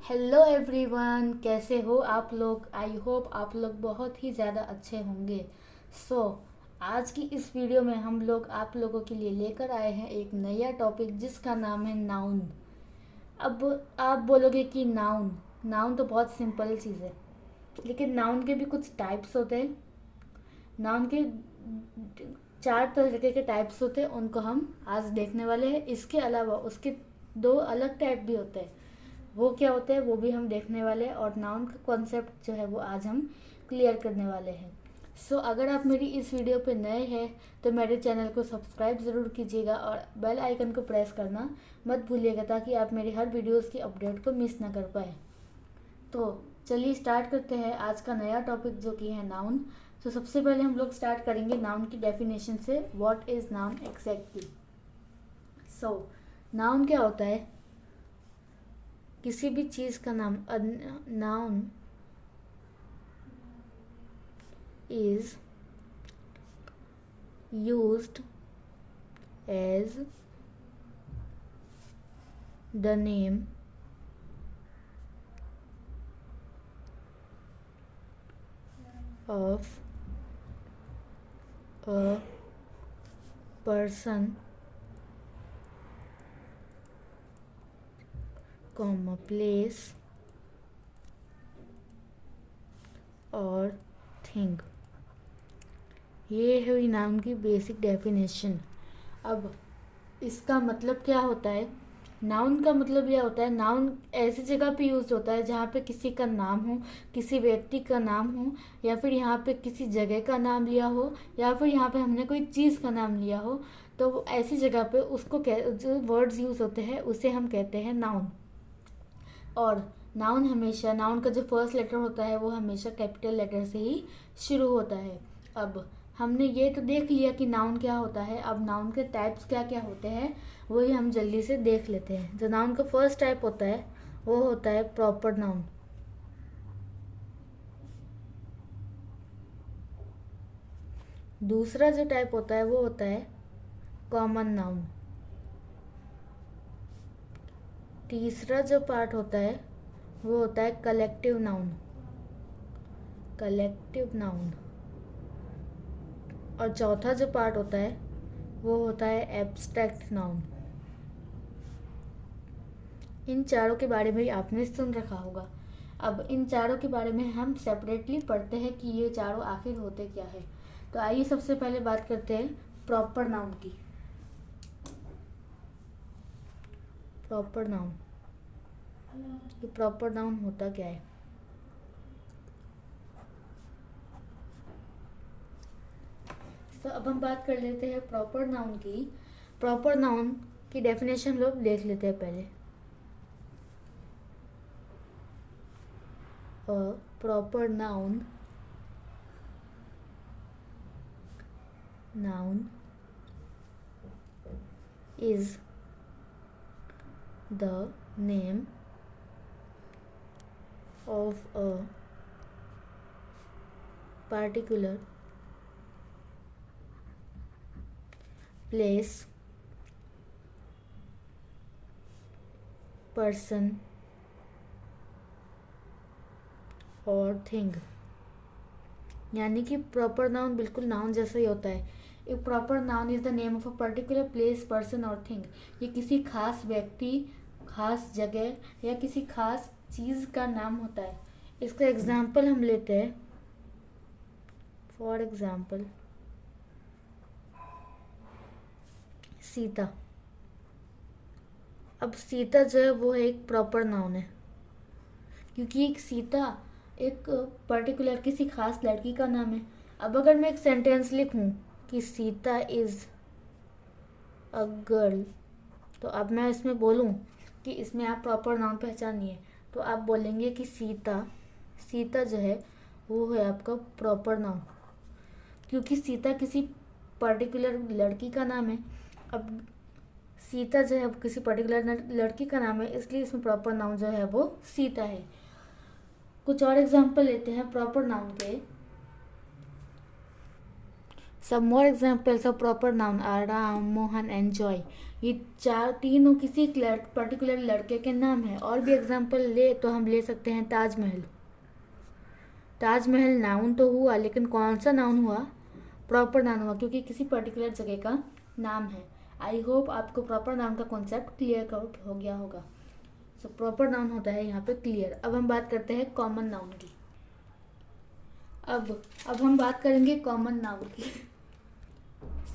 Hello everyone, कैसे हो आप लोग। आई होप आप लोग बहुत ही ज़्यादा अच्छे होंगे। आज की इस वीडियो में हम लोग आप लोगों के लिए लेकर आए हैं एक नया टॉपिक जिसका नाम है नाउन। अब आप बोलोगे कि नाउन नाउन तो बहुत सिंपल चीज़ है, लेकिन नाउन के भी कुछ टाइप्स होते हैं। नाउन के 4 तरीके के टाइप्स होते हैं, उनको हम आज देखने वाले हैं। इसके अलावा उसके 2 अलग टाइप भी होते हैं, वो क्या होते हैं वो भी हम देखने वाले हैं। और नाउन का कॉन्सेप्ट जो है वो आज हम क्लियर करने वाले हैं। अगर आप मेरी इस वीडियो पे नए हैं तो मेरे चैनल को सब्सक्राइब ज़रूर कीजिएगा और बेल आइकन को प्रेस करना मत भूलिएगा, ताकि आप मेरी हर वीडियोस की अपडेट को मिस ना कर पाए। तो चलिए स्टार्ट करते हैं आज का नया टॉपिक जो कि है नाउन। सबसे पहले हम लोग स्टार्ट करेंगे नाउन की डेफिनेशन से। What is noun exactly. Noun क्या होता है? किसी भी चीज़ का नाम। Noun is used as the name of a person, place और थिंग। ये हुई नाउन की बेसिक डेफिनेशन। अब इसका मतलब क्या होता है? नाउन का मतलब यह होता है, नाउन ऐसी जगह पे यूज होता है जहाँ पे किसी का नाम हो, किसी व्यक्ति का नाम हो, या फिर यहाँ पे किसी जगह का नाम लिया हो, या फिर यहाँ पे हमने कोई चीज़ का नाम लिया हो। तो ऐसी जगह पे उसको जो वर्ड्स यूज होते हैं उसे हम कहते हैं नाउन। और नाउन का जो फर्स्ट लेटर होता है वो हमेशा कैपिटल लेटर से ही शुरू होता है। अब हमने ये तो देख लिया कि नाउन क्या होता है। अब नाउन के टाइप्स क्या क्या होते हैं वही हम जल्दी से देख लेते हैं। जो नाउन का फर्स्ट टाइप होता है वो होता है प्रॉपर नाउन। दूसरा जो टाइप होता है वो होता है कॉमन नाउन। तीसरा जो पार्ट होता है वो होता है कलेक्टिव नाउन। और चौथा जो पार्ट होता है वो होता है एब्स्ट्रैक्ट नाउन। इन चारों के बारे में आपने सुन रखा होगा। अब इन चारों के बारे में हम सेपरेटली पढ़ते हैं कि ये चारों आखिर होते क्या है। तो आइए सबसे पहले बात करते हैं प्रॉपर नाउन की। प्रॉपर नाउन, ये प्रॉपर नाउन होता क्या है? अब हम बात कर लेते हैं प्रॉपर नाउन की। प्रॉपर नाउन की डेफिनेशन लोग देख लेते हैं पहले। A proper noun is the name of a particular place, person और थिंग। यानी कि प्रॉपर नाउन बिल्कुल नाउन जैसा ही होता है। A proper noun is the name of a particular place, person और थिंग। ये किसी खास व्यक्ति, खास जगह या किसी खास चीज़ का नाम होता है। इसका एग्जाम्पल हम लेते हैं। For example Sita. अब सीता जो है वो एक प्रॉपर नाउन है, क्योंकि एक सीता एक पर्टिकुलर किसी खास लड़की का नाम है। अब अगर मैं एक सेंटेंस लिखूं कि सीता इज़ अ गर्ल, तो अब मैं इसमें बोलूं कि इसमें आप प्रॉपर नाउन पहचानिए, तो आप बोलेंगे कि सीता जो है वो है आपका प्रॉपर नाउन, क्योंकि सीता किसी पर्टिकुलर लड़की का नाम है। अब सीता जो है किसी पर्टिकुलर लड़की का नाम है, इसलिए इसमें प्रॉपर नाउन जो है वो सीता है। कुछ और एग्जाम्पल लेते हैं प्रॉपर नाउन के। सब more examples of proper noun are Ram, Mohan and Joy. ये तीनों किसी पर्टिकुलर लड़के के नाम है। और भी एग्जाम्पल ले तो हम ले सकते हैं ताजमहल। ताजमहल नाउन तो हुआ, लेकिन कौन सा नाउन हुआ? प्रॉपर नाउन हुआ, क्योंकि किसी पर्टिकुलर जगह का नाम है। आई होप आपको प्रॉपर नाउन का कॉन्सेप्ट क्लियर आउट हो गया होगा। सो प्रॉपर नाउन होता है यहाँ पे क्लियर। अब हम बात करते हैं कॉमन नाउन की। अब हम बात करेंगे कॉमन नाउन की।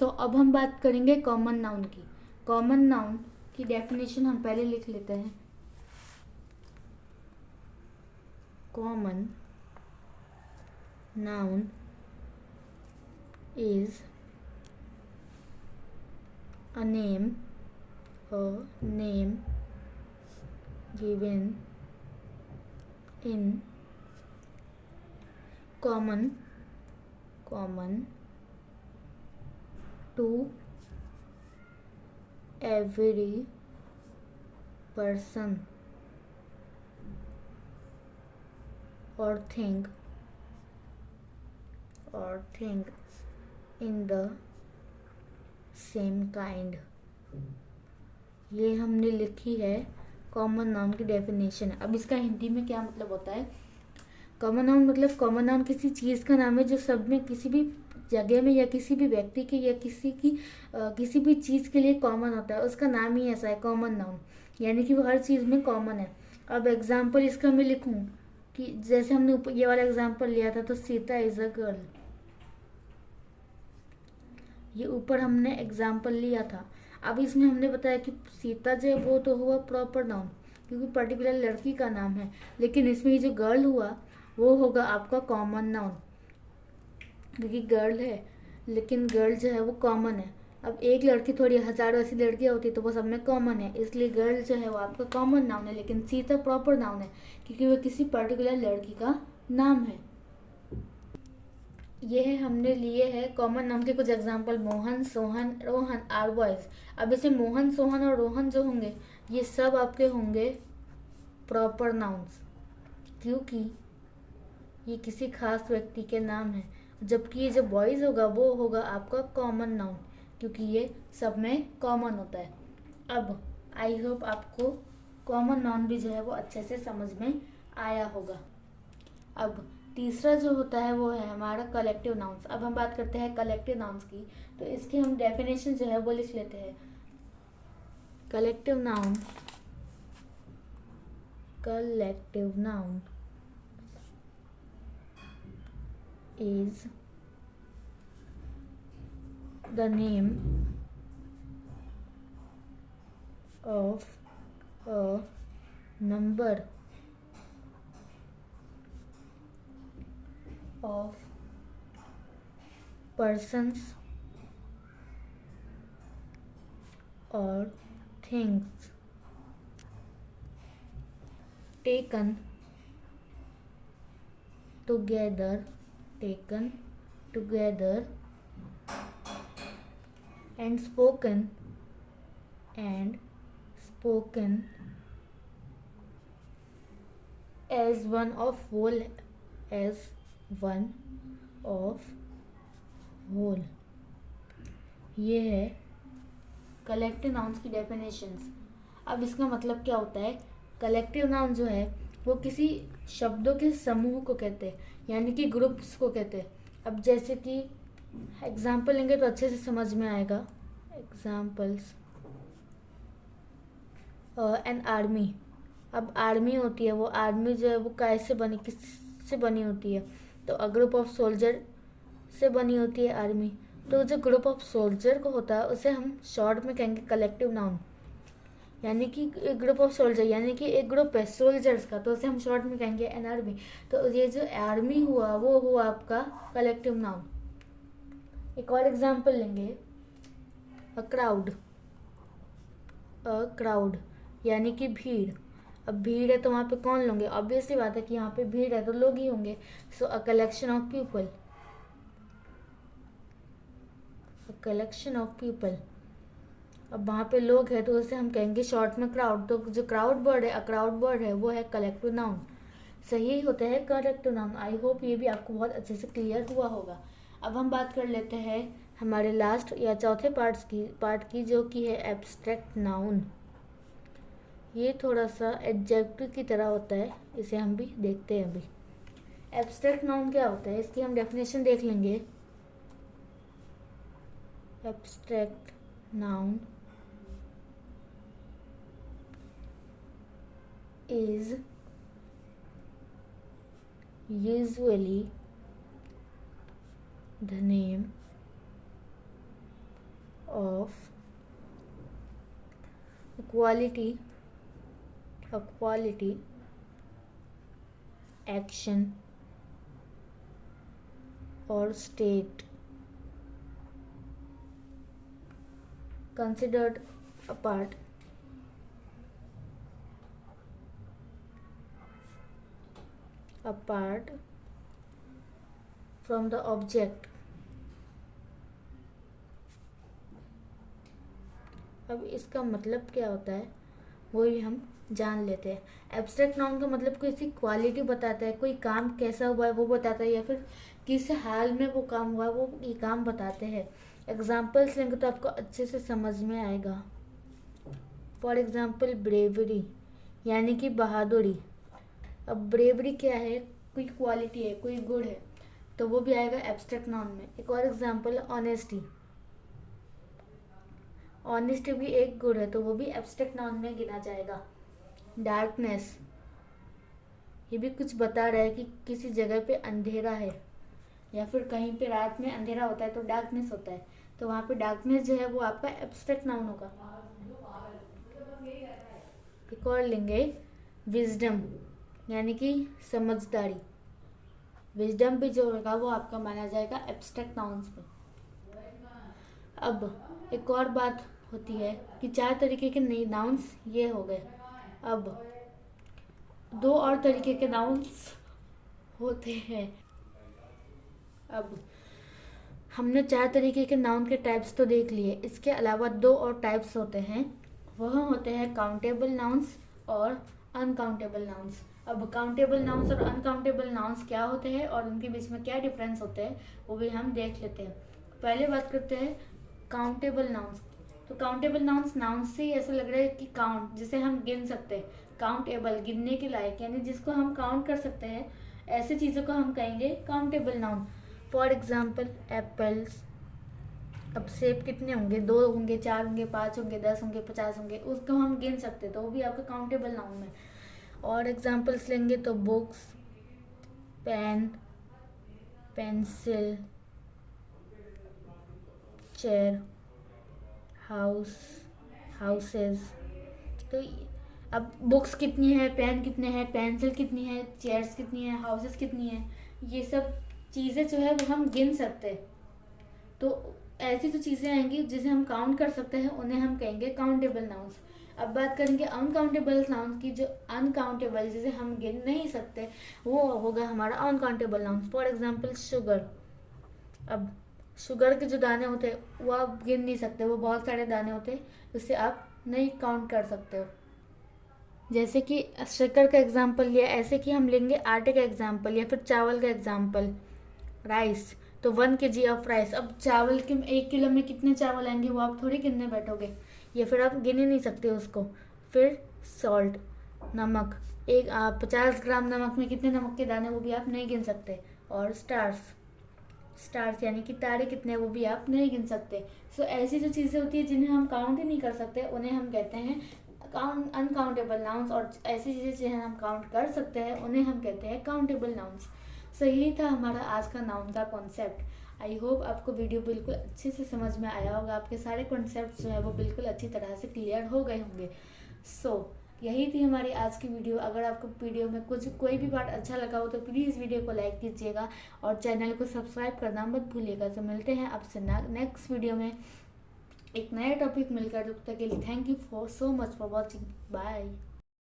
अब हम बात करेंगे कॉमन नाउन की। कॉमन नाउन की डेफिनेशन हम पहले लिख लेते हैं। Common noun is a name given in common to every person or thing in the same kind। ये हमने लिखी है कॉमन नाउन की डेफिनेशन। अब इसका हिंदी में क्या मतलब होता है? कॉमन नाउन मतलब कॉमन नाउन किसी चीज़ का नाम है जो सब में किसी भी जगह में या किसी भी व्यक्ति के या किसी भी चीज़ के लिए कॉमन होता है। उसका नाम ही ऐसा है कॉमन नाउन, यानी कि वो हर चीज़ में कॉमन है। अब एग्जाम्पल इसका मैं लिखूँ कि जैसे हमने ये वाला एग्जाम्पल लिया था, तो सीता इज़ अ गर्ल। ये ऊपर हमने एग्जाम्पल लिया था। अब इसमें हमने बताया कि सीता जो है वो तो हुआ प्रॉपर नाउन, क्योंकि पर्टिकुलर लड़की का नाम है। लेकिन इसमें ये जो गर्ल हुआ वो होगा आपका कॉमन नाउन, क्योंकि गर्ल है, लेकिन गर्ल जो है वो कॉमन है। अब एक लड़की थोड़ी हजारों ऐसी लड़कियाँ होती तो वो सब में कॉमन है, इसलिए गर्ल जो है वो आपका कॉमन नाउन है। लेकिन सीता प्रॉपर नाउन है, क्योंकि वो किसी पर्टिकुलर लड़की का नाम है। ये है हमने लिए हैं कॉमन नाउन के कुछ example. Mohan, Sohan, Rohan are boys. अब इसे मोहन, सोहन और रोहन जो होंगे ये सब आपके होंगे प्रॉपर नाउन्स, क्योंकि ये किसी खास व्यक्ति के नाम है। जबकि ये जो बॉयज होगा वो होगा आपका कॉमन नाउन, क्योंकि ये सब में कॉमन होता है। अब आई होप आपको कॉमन नाउन भी जो है वो अच्छे से समझ में आया होगा। अब तीसरा जो होता है वो है हमारा कलेक्टिव नाउन्स। अब हम बात करते हैं कलेक्टिव नाउन्स की, तो इसकी हम डेफिनेशन जो है वो लिख लेते हैं। Collective noun is the name of a number of persons or things taken together and spoken as one of whole ये है कलेक्टिव नाउन्स की डेफिनेशंस। अब इसका मतलब क्या होता है? कलेक्टिव नाउन जो है वो किसी शब्दों के समूह को कहते हैं, यानी कि ग्रुप्स को कहते हैं। अब जैसे कि एग्जाम्पल लेंगे तो अच्छे से समझ में आएगा। Examples, an army. अब आर्मी होती है, वो आर्मी जो है वो कैसे बनी, किससे बनी होती है? तो अ ग्रुप ऑफ सोल्जर से बनी होती है आर्मी। तो जो ग्रुप ऑफ सोल्जर को होता है उसे हम शॉर्ट में कहेंगे कलेक्टिव नाउन, यानी कि एक ग्रुप ऑफ सोल्जर, यानी कि एक ग्रुप है सोल्जर्स का, तो उसे हम शॉर्ट में कहेंगे एन आर्मी। तो ये जो आर्मी हुआ वो हुआ आपका कलेक्टिव नाउन। एक और एग्जाम्पल लेंगे, अ क्राउड यानी कि भीड़। अब भीड़ है तो वहाँ पे कौन लोग? ऑब्वियस सी बात है कि यहाँ पे भीड़ है तो लोग ही होंगे। सो अ कलेक्शन ऑफ पीपल। अब वहाँ पे लोग हैं तो उसे हम कहेंगे शॉर्ट में क्राउड। तो जो क्राउड वर्ड है, अ क्राउड वर्ड है, वो है कलेक्टिव नाउन। सही होता है कलेक्टिव नाउन। आई होप ये भी आपको बहुत अच्छे से क्लियर हुआ होगा। अब हम बात कर लेते हैं हमारे लास्ट या चौथे पार्ट की जो कि है एब्स्ट्रैक्ट नाउन। ये थोड़ा सा एडजेक्टिव की तरह होता है, इसे हम भी देखते हैं अभी। एब्स्ट्रैक्ट नाउन क्या होता है, इसकी हम डेफिनेशन देख लेंगे। Abstract noun is usually the name of a quality, action or state considered apart from the object। अब इसका मतलब क्या होता है वो भी हम जान लेते हैं। एब्स्ट्रैक्ट नाउन का मतलब किसी क्वालिटी बताता है, कोई काम कैसा हुआ है वो बताता है, या फिर किस हाल में वो काम हुआ है वो ये काम बताते हैं। एग्जाम्पल्स लेंगे तो आपको अच्छे से समझ में आएगा। फॉर एग्जाम्पल ब्रेवरी यानी कि बहादुरी। अब ब्रेवरी क्या है, कोई क्वालिटी है, कोई गुण है, तो वो भी आएगा एब्स्ट्रैक्ट नाउन में। एक और एग्जाम्पल ऑनेस्टी भी एक गुण है, तो वो भी एब्स्ट्रैक्ट नाउन में गिना जाएगा। डार्कनेस, ये भी कुछ बता रहा है कि किसी जगह पे अंधेरा है, या फिर कहीं पे रात में अंधेरा होता है तो डार्कनेस होता है, तो वहाँ पे डार्कनेस जो है वो आपका एब्स्ट्रैक्ट नाउन होगा। एक और लेंगे विजडम यानी कि समझदारी। विजडम भी जो होगा वो आपका माना जाएगा एब्स्ट्रैक्ट नाउन्स में। अब एक और बात होती है कि 4 तरीके के नाउन्स ये हो गए। अब 2 और तरीके के नाउन्स होते हैं। अब हमने 4 तरीके के नाउन के टाइप्स तो देख लिए, इसके अलावा 2 और टाइप्स होते हैं। वह होते हैं काउंटेबल नाउन्स और अनकाउंटेबल नाउन्स। अब काउंटेबल नाउन्स और अनकाउंटेबल नाउन्स क्या होते हैं और उनके बीच में क्या डिफरेंस होते हैं वो भी हम देख लेते हैं। पहले बात करते हैं काउंटेबल नाउन्स। तो काउंटेबल नाउन्स से ऐसा लग रहा है कि काउंट, जिसे हम गिन सकते हैं। काउंटेबल, गिनने के लायक, यानी जिसको हम काउंट कर सकते हैं, ऐसी चीज़ों को हम कहेंगे countable noun. For example apples. अब सेब कितने होंगे, 2 होंगे, 4 होंगे, 5 होंगे, 10 होंगे, 50 होंगे, उसको हम गिन सकते हैं, तो वो भी आपका काउंटेबल नाउन में। और एग्जाम्पल्स लेंगे तो books, pen, pencil, chair, houses. तो अब बुक्स कितनी है, पेन कितने हैं, पेंसिल कितनी है, चेयर्स कितनी है, हाउसेस कितनी है, ये सब चीज़ें जो है वो हम गिन सकते हैं। तो ऐसी जो चीज़ें आएंगी जिसे हम काउंट कर सकते हैं उन्हें हम कहेंगे काउंटेबल नाउन्स। अब बात करेंगे अनकाउंटेबल नाउन्स की। जो अनकाउंटेबल, जिसे हम गिन नहीं सकते, वो होगा हमारा uncountable nouns. For example sugar. अब शुगर के जो दाने होते हैं वो आप गिन नहीं सकते, वो बहुत सारे दाने होते हैं, उससे आप नहीं काउंट कर सकते हो। जैसे कि शक्कर का एग्जाम्पल लिया, ऐसे कि हम लेंगे आटे का एग्जाम्पल या फिर चावल का एग्जाम्पल। राइस, तो 1 kg ऑफ राइस। अब चावल के 1 किलो में कितने चावल आएंगे वो आप थोड़ी गिनने बैठोगे, या फिर आप गिन ही नहीं सकते उसको। फिर सॉल्ट, नमक, 50 ग्राम नमक में कितने नमक के दाने वो भी आप नहीं गिन सकते। और स्टार्स यानी कि तारे कितने वो भी आप नहीं गिन सकते। सो ऐसी जो चीज़ें होती है जिन्हें हम काउंट ही नहीं कर सकते उन्हें हम कहते हैं अनकाउंटेबल नाउन्स, और ऐसी चीज़ें जिन्हें हम काउंट कर सकते हैं उन्हें हम कहते हैं काउंटेबल नाउन्स। सो यही था हमारा आज का नाउन का कॉन्सेप्ट। आई होप आपको वीडियो बिल्कुल अच्छे से समझ में आया होगा, आपके सारे कॉन्सेप्ट जो है वो बिल्कुल अच्छी तरह से क्लियर हो गए होंगे। सो यही थी हमारी आज की वीडियो। अगर आपको वीडियो में कोई भी पार्ट अच्छा लगा हो तो प्लीज़ वीडियो को लाइक कीजिएगा और चैनल को सब्सक्राइब करना मत भूलिएगा। तो मिलते हैं आपसे नेक्स्ट वीडियो में एक नया टॉपिक मिलकर। तब तक के लिए thank you so much for watching. Bye.